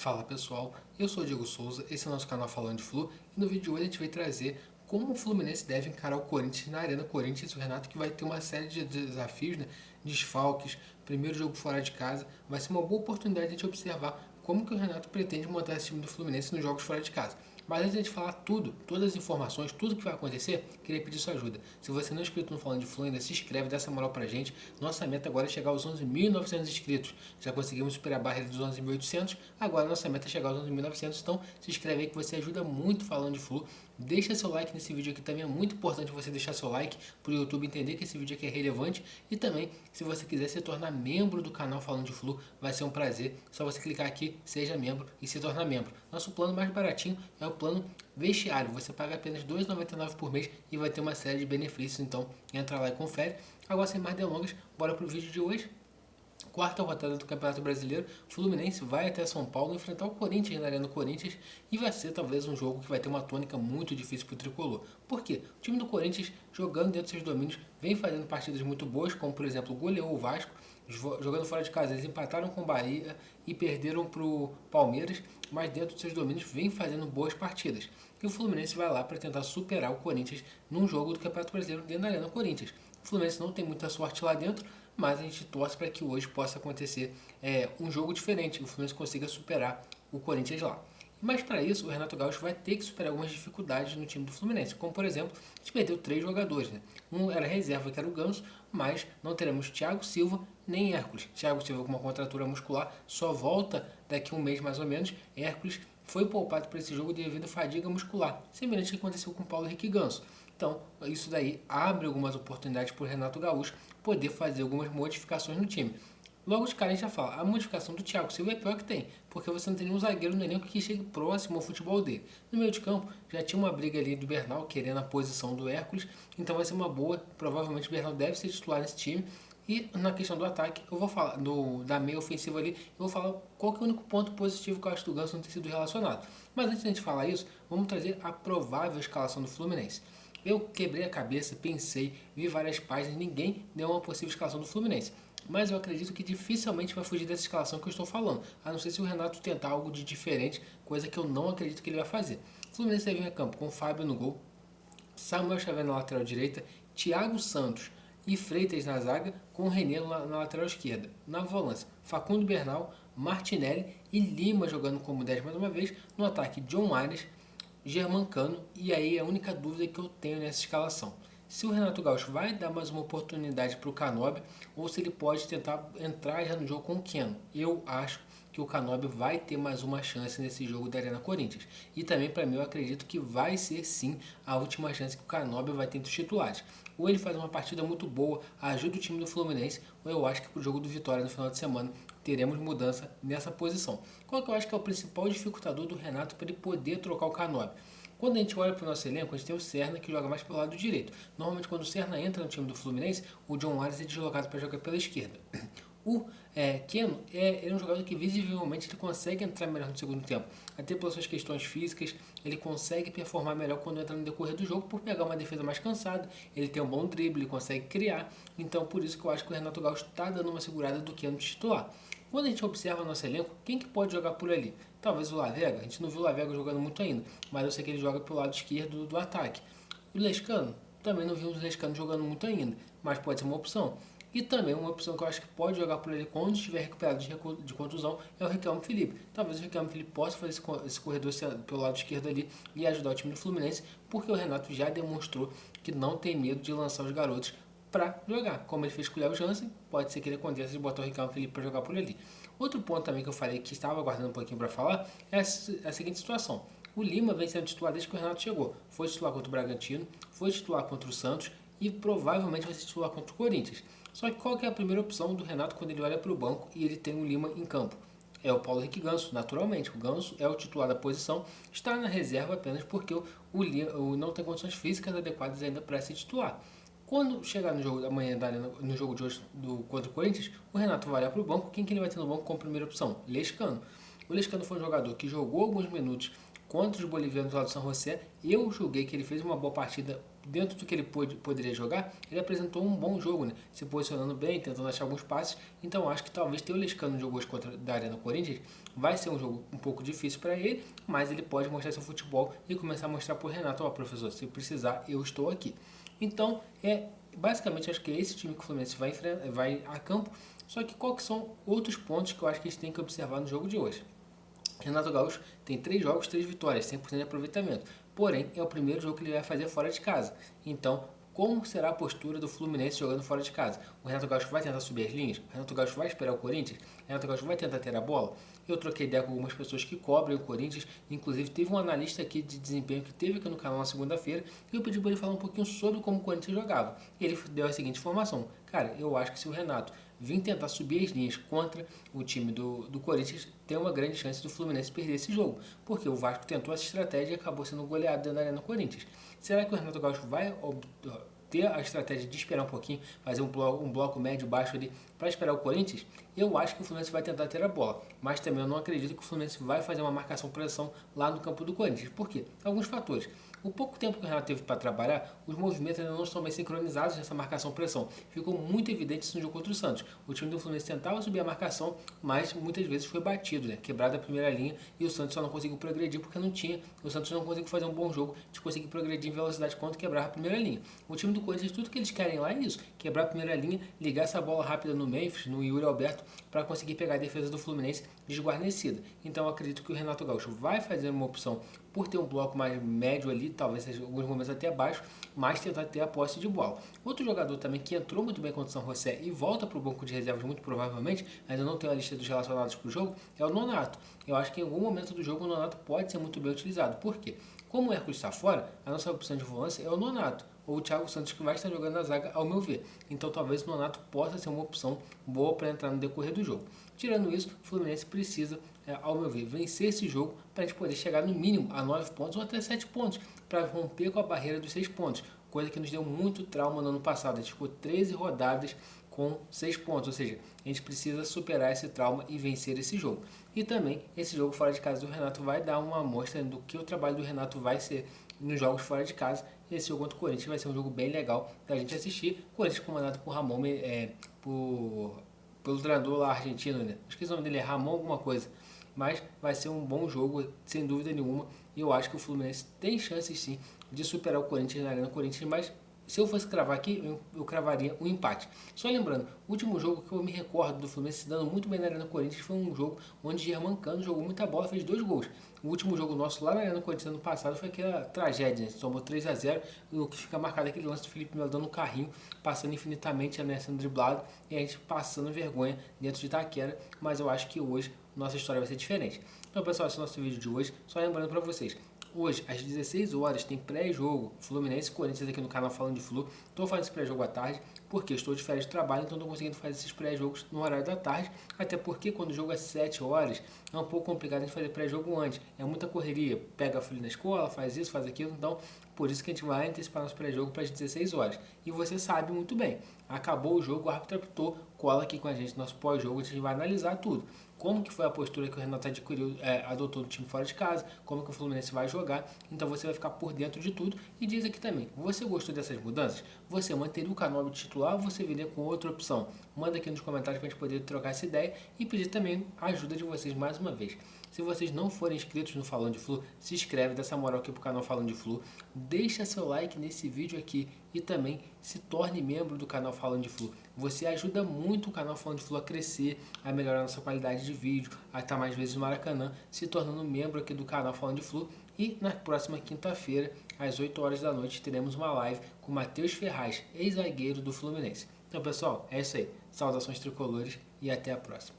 Fala pessoal, eu sou o Diego Souza, esse é o nosso canal Falando de Flu e no vídeo de hoje a gente vai trazer como o Fluminense deve encarar o Corinthians na Arena Corinthians. O Renato que vai ter uma série de desafios, né? Desfalques, primeiro jogo fora de casa, vai ser uma boa oportunidade de a gente observar como que o Renato pretende montar esse time do Fluminense nos jogos fora de casa. Mas antes de a gente falar tudo, todas as informações, tudo que vai acontecer, queria pedir sua ajuda. Se você não é inscrito no Falando de Flu ainda, se inscreve, dá essa moral pra gente. Nossa meta agora é chegar aos 11.900 inscritos. Já conseguimos superar a barreira dos 11.800, agora nossa meta é chegar aos 11.900, então se inscreve aí que você ajuda muito Falando de Flu. Deixa seu like nesse vídeo aqui também, é muito importante você deixar seu like para o YouTube entender que esse vídeo aqui é relevante. E também, se você quiser se tornar membro do canal Falando de Flu, vai ser um prazer. Só você clicar aqui, seja membro e se tornar membro. Nosso plano mais baratinho é o plano vestiário. Você paga apenas R$ 2,99 por mês e vai ter uma série de benefícios. Então, entra lá e confere. Agora, sem mais delongas, bora pro vídeo de hoje. Quarta rodada do Campeonato Brasileiro, Fluminense vai até São Paulo enfrentar o Corinthians na Arena Corinthians e vai ser talvez um jogo que vai ter uma tônica muito difícil para o Tricolor. Por quê? O time do Corinthians, jogando dentro dos seus domínios, vem fazendo partidas muito boas, como por exemplo goleou o Vasco, jogando fora de casa, eles empataram com o Bahia e perderam para o Palmeiras, mas dentro dos seus domínios vem fazendo boas partidas. E o Fluminense vai lá para tentar superar o Corinthians num jogo do Campeonato Brasileiro dentro da Arena Corinthians. O Fluminense não tem muita sorte lá dentro, mas a gente torce para que hoje possa acontecer um jogo diferente, o Fluminense consiga superar o Corinthians lá. Mas para isso, o Renato Gaúcho vai ter que superar algumas dificuldades no time do Fluminense, como por exemplo, a gente perdeu 3 jogadores. Né? Um era reserva, que era o Ganso, mas não teremos Thiago Silva nem Hércules. Thiago Silva com uma contratura muscular só volta daqui a um mês mais ou menos. Hércules foi poupado para esse jogo devido à fadiga muscular, semelhante ao que aconteceu com o Paulo Henrique Ganso. Então, isso daí abre algumas oportunidades para o Renato Gaúcho poder fazer algumas modificações no time. Logo de cara a gente já fala, a modificação do Thiago Silva é a pior que tem, porque você não tem nenhum zagueiro no elenco que chegue próximo ao futebol dele. No meio de campo, já tinha uma briga ali do Bernal querendo a posição do Hércules, então vai ser uma boa, provavelmente o Bernal deve ser titular nesse time. E na questão do ataque, eu vou falar, da meia ofensiva ali, eu vou falar qual que é o único ponto positivo que eu acho do Ganso não ter sido relacionado. Mas antes de a gente falar isso, vamos trazer a provável escalação do Fluminense. Eu quebrei a cabeça, pensei, vi várias páginas, ninguém deu uma possível escalação do Fluminense. Mas eu acredito que dificilmente vai fugir dessa escalação que eu estou falando, a não ser se o Renato tentar algo de diferente, coisa que eu não acredito que ele vai fazer. O Fluminense vai vir a campo com o Fábio no gol, Samuel Xavier na lateral direita, Thiago Santos e Freitas na zaga, com o René na lateral esquerda. Na volância, Facundo Bernal, Martinelli e Lima jogando como 10 mais uma vez. No ataque, John Arias, Germancano, e aí a única dúvida que eu tenho nessa escalação. Se o Renato Gaúcho vai dar mais uma oportunidade para o Canobi ou se ele pode tentar entrar já no jogo com o Keno. Eu acho que o Canobi vai ter mais uma chance nesse jogo da Arena Corinthians. E também para mim eu acredito que vai ser sim a última chance que o Canobi vai ter entre os titulares. Ou ele faz uma partida muito boa, ajuda o time do Fluminense, ou eu acho que para o jogo do Vitória no final de semana teremos mudança nessa posição. Qual que eu acho que é o principal dificultador do Renato para ele poder trocar o Canobi? Quando a gente olha para o nosso elenco, a gente tem o Serna que joga mais pelo lado direito. Normalmente quando o Serna entra no time do Fluminense, o John Arias é deslocado para jogar pela esquerda. O Keno é um jogador que visivelmente ele consegue entrar melhor no segundo tempo. Até pelas suas questões físicas, ele consegue performar melhor quando entra no decorrer do jogo por pegar uma defesa mais cansada. Ele tem um bom drible, ele consegue criar. Então por isso que eu acho que o Renato Gaúcho está dando uma segurada do Keno titular. Quando a gente observa nosso elenco, quem que pode jogar por ali? Talvez o Lavega, a gente não viu o Lavega jogando muito ainda, mas eu sei que ele joga pelo lado esquerdo do ataque. O Lescano, também não vimos o Lescano jogando muito ainda, mas pode ser uma opção. E também uma opção que eu acho que pode jogar por ele quando estiver recuperado de contusão é o Riquelme Felipe. Talvez o Riquelme Felipe possa fazer esse corredor pelo lado esquerdo ali e ajudar o time do Fluminense, porque o Renato já demonstrou que não tem medo de lançar os garotos para jogar, como ele fez com o Léo Jansen, pode ser que ele aconteça de botar o Ricardo Felipe para jogar por ali. Outro ponto também que eu falei que estava aguardando um pouquinho para falar é a seguinte situação. O Lima vem sendo titular desde que o Renato chegou. Foi titular contra o Bragantino, foi titular contra o Santos e provavelmente vai ser titular contra o Corinthians. Só que qual que é a primeira opção do Renato quando ele olha para o banco e ele tem o Lima em campo? É o Paulo Henrique Ganso, naturalmente. O Ganso é o titular da posição, está na reserva apenas porque o Lima não tem condições físicas adequadas ainda para ser titular. Quando chegar no jogo da manhã, no jogo de hoje contra o Corinthians, o Renato vai olhar para o banco. Quem que ele vai ter no banco como primeira opção? Lescano. O Lescano foi um jogador que jogou alguns minutos contra os bolivianos lá do San José. Eu julguei que ele fez uma boa partida dentro do que ele poderia jogar, ele apresentou um bom jogo, né? Se posicionando bem, tentando achar alguns passes. Então acho que talvez ter o Lescano no jogo hoje contra da Arena Corinthians vai ser um jogo um pouco difícil para ele, mas ele pode mostrar seu futebol e começar a mostrar para o Renato: ó, professor, se precisar, eu estou aqui. Então, basicamente, acho que é esse time que o Fluminense vai a campo. Só que quais são outros pontos que eu acho que a gente tem que observar no jogo de hoje? Renato Gaúcho tem 3 jogos, 3 vitórias, 100% de aproveitamento. Porém, é o primeiro jogo que ele vai fazer fora de casa. Então, como será a postura do Fluminense jogando fora de casa? O Renato Gaúcho vai tentar subir as linhas? O Renato Gaúcho vai esperar o Corinthians? O Renato Gaúcho vai tentar ter a bola? Eu troquei ideia com algumas pessoas que cobrem o Corinthians, inclusive teve um analista aqui de desempenho que teve aqui no canal na segunda-feira, e eu pedi para ele falar um pouquinho sobre como o Corinthians jogava. E ele deu a seguinte informação: cara, eu acho que se o Renato vir tentar subir as linhas contra o time do Corinthians, tem uma grande chance do Fluminense perder esse jogo, porque o Vasco tentou essa estratégia e acabou sendo goleado dentro da Arena Corinthians. Será que o Renato Gaúcho vai ter a estratégia de esperar um pouquinho, fazer um bloco médio baixo ali para esperar o Corinthians? Eu acho que o Fluminense vai tentar ter a bola, mas também eu não acredito que o Fluminense vai fazer uma marcação-pressão lá no campo do Corinthians. Por quê? Alguns fatores. O pouco tempo que o Renato teve para trabalhar, os movimentos ainda não estão bem sincronizados nessa marcação-pressão. Ficou muito evidente isso no jogo contra o Santos. O time do Fluminense tentava subir a marcação, mas muitas vezes foi batido, né? Quebrada a primeira linha, e o Santos só não conseguiu progredir porque não tinha. O Santos não conseguiu fazer um bom jogo de conseguir progredir em velocidade quando quebrar a primeira linha. O time do Corinthians, tudo que eles querem lá é isso: quebrar a primeira linha, ligar essa bola rápida no Memphis, no Yuri Alberto, para conseguir pegar a defesa do Fluminense desguarnecida. Então eu acredito que o Renato Gaúcho vai fazer uma opção por ter um bloco mais médio ali, talvez seja alguns momentos até abaixo, mas tentar ter a posse de bola. Outro jogador também que entrou muito bem contra o São José e volta para o banco de reservas muito provavelmente, ainda não tem a lista dos relacionados para o jogo, é o Nonato. Eu acho que em algum momento do jogo o Nonato pode ser muito bem utilizado. Por quê? Como o Hércules está fora, a nossa opção de volância é o Nonato, ou o Thiago Santos, que vai estar jogando na zaga, ao meu ver. Então talvez o Nonato possa ser uma opção boa para entrar no decorrer do jogo. Tirando isso, o Fluminense precisa, ao meu ver, vencer esse jogo para a gente poder chegar no mínimo a 9 pontos ou até 7 pontos, para romper com a barreira dos 6 pontos, coisa que nos deu muito trauma no ano passado. A gente ficou 13 rodadas com 6 pontos, ou seja, a gente precisa superar esse trauma e vencer esse jogo. E também, esse jogo fora de casa do Renato vai dar uma amostra do que o trabalho do Renato vai ser nos jogos fora de casa. Esse jogo contra o Corinthians vai ser um jogo bem legal da gente assistir. O Corinthians comandado por Ramon, pelo treinador lá argentino, né? Esqueci o nome dele, é Ramon alguma coisa. Mas vai ser um bom jogo, sem dúvida nenhuma. E eu acho que o Fluminense tem chances sim de superar o Corinthians na Arena Corinthians, mas se eu fosse cravar aqui, eu cravaria um empate. Só lembrando, o último jogo que eu me recordo do Fluminense se dando muito bem na Arena Corinthians foi um jogo onde Germancano jogou muita bola, fez 2 gols. O último jogo nosso lá na Arena Corinthians ano passado foi aquela tragédia, né? Tomou 3-0, e o que fica marcado é aquele lance do Felipe Melo dando um carrinho, passando infinitamente, né, sendo driblado, e a gente passando vergonha dentro de Itaquera. Mas eu acho que hoje nossa história vai ser diferente. Então pessoal, esse é o nosso vídeo de hoje. Só lembrando para vocês, hoje, às 16 horas, tem pré-jogo Fluminense e Corinthians aqui no canal Falando de Flu. Estou fazendo esse pré-jogo à tarde, porque estou de férias de trabalho, então estou conseguindo fazer esses pré-jogos no horário da tarde, até porque quando o jogo é 7 horas, é um pouco complicado a gente fazer pré-jogo antes. É muita correria, pega a filha na escola, faz isso, faz aquilo, então por isso que a gente vai antecipar nosso pré-jogo para as 16 horas. E você sabe muito bem, acabou o jogo, o árbitro apitou, cola aqui com a gente, nosso pós-jogo, a gente vai analisar tudo. Como que foi a postura que o Renato adotou do time fora de casa, como que o Fluminense vai jogar, então você vai ficar por dentro de tudo. E diz aqui também, você gostou dessas mudanças? Você manteria o canal titular ou você viria com outra opção? Manda aqui nos comentários para a gente poder trocar essa ideia e pedir também a ajuda de vocês mais uma vez. Se vocês não forem inscritos no Falando de Flu, se inscreve, dá essa moral aqui pro canal Falando de Flu, deixa seu like nesse vídeo aqui e também se torne membro do canal Falando de Flu. Você ajuda muito o canal Falando de Flu a crescer, a melhorar a nossa qualidade de vídeo, a estar mais vezes no Maracanã, se tornando membro aqui do canal Falando de Flu. E na próxima quinta-feira, às 8 horas da noite, teremos uma live com Matheus Ferraz, ex-zagueiro do Fluminense. Então pessoal, é isso aí. Saudações tricolores e até a próxima.